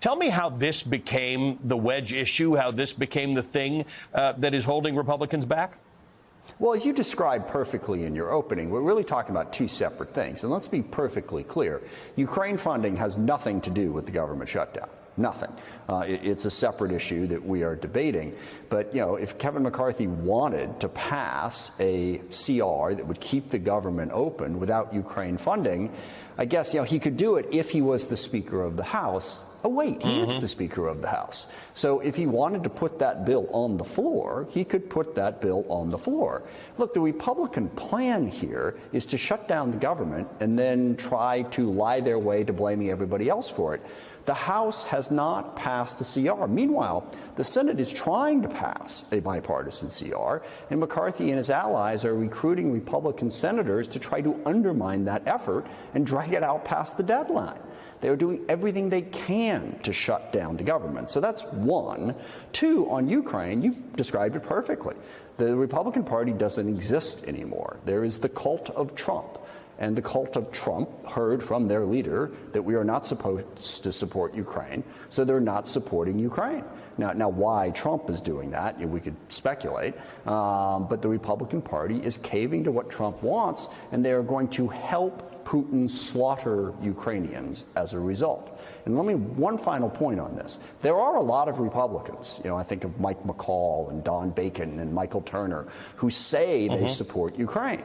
Tell me how this became the wedge issue, how this became the thing that is holding Republicans back. Well, as you described perfectly in your opening, we're really talking about two separate things. And let's be perfectly clear. Ukraine funding has nothing to do with the government shutdown. Nothing. It's a separate issue that we are debating. But, you know, if Kevin McCarthy wanted to pass a CR that would keep the government open without Ukraine funding, I guess, you know, he could do it if he was the Speaker of the House. Oh, wait, he is the Speaker of the House. So if he wanted to put that bill on the floor, he could put that bill on the floor. Look, the Republican plan here is to shut down the government and then try to lie their way to blaming everybody else for it. The House has not passed a CR. Meanwhile, the Senate is trying to pass a bipartisan CR, and McCarthy and his allies are recruiting Republican senators to try to undermine that effort and drag it out past the deadline. They are doing everything they can to shut down the government. So that's one. Two, on Ukraine, you described it perfectly. The Republican Party doesn't exist anymore. There is the cult of Trump. And the cult of Trump heard from their leader that we are not supposed to support Ukraine, so they're not supporting Ukraine. Now why Trump is doing that, we could speculate, but the Republican Party is caving to what Trump wants, and they are going to help Putin slaughter Ukrainians as a result. And one final point on this. There are a lot of Republicans, I think of Mike McCall and Don Bacon and Michael Turner, who say they support Ukraine.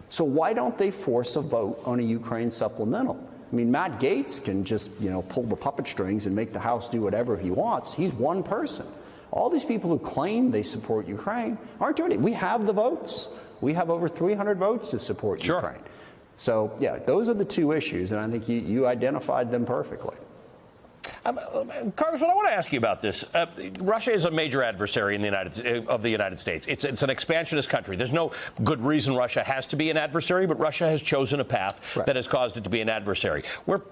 So why don't they force a vote on a Ukraine supplemental? I mean, Matt Gaetz can just, pull the puppet strings and make the House do whatever he wants. He's one person. All these people who claim they support Ukraine aren't doing it. We have the votes. We have over 300 votes to support Ukraine. So, yeah, those are the two issues, and I think you identified them perfectly. Congressman, I want to ask you about this. Russia is a major adversary in the United States. It's an expansionist country. There's no good reason Russia has to be an adversary, but Russia has chosen a path that has caused it to be an adversary.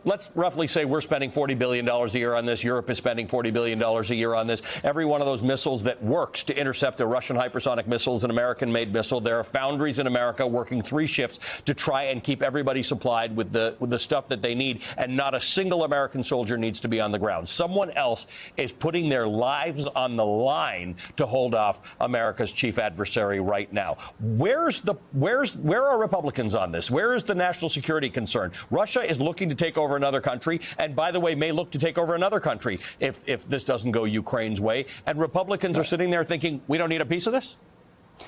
Let's roughly say we're spending $40 billion a year on this. Europe is spending $40 billion a year on this. Every one of those missiles that works to intercept a Russian hypersonic missile is an American-made missile. There are foundries in America working 3 shifts to try and keep everybody supplied with the stuff that they need, and not a single American soldier needs to be on the ground. Someone else is putting their lives on the line to hold off America's chief adversary right now. Where are Republicans on this? Where is the national security concern? Russia is looking to take over another country, and by the way, may look to take over another country if this doesn't go Ukraine's way. And Republicans are sitting there thinking, we don't need a piece of this?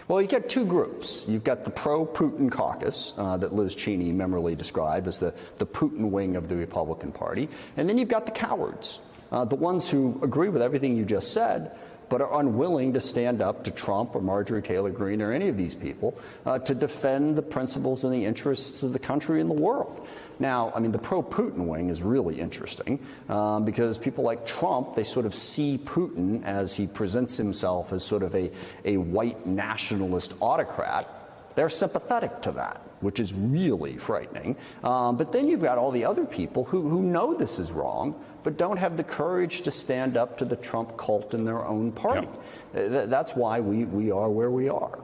Well, you get two groups. You've got the pro-Putin caucus that Liz Cheney memorably described as the Putin wing of the Republican Party. And then you've got the cowards, the ones who agree with everything you just said, but are unwilling to stand up to Trump or Marjorie Taylor Greene or any of these people to defend the principles and the interests of the country and the world. Now, I mean, the pro-Putin wing is really interesting because people like Trump, they sort of see Putin as he presents himself as sort of a white nationalist autocrat. They're sympathetic to that, which is really frightening. But then you've got all the other people who know this is wrong, but don't have the courage to stand up to the Trump cult in their own party. That's why we are where we are.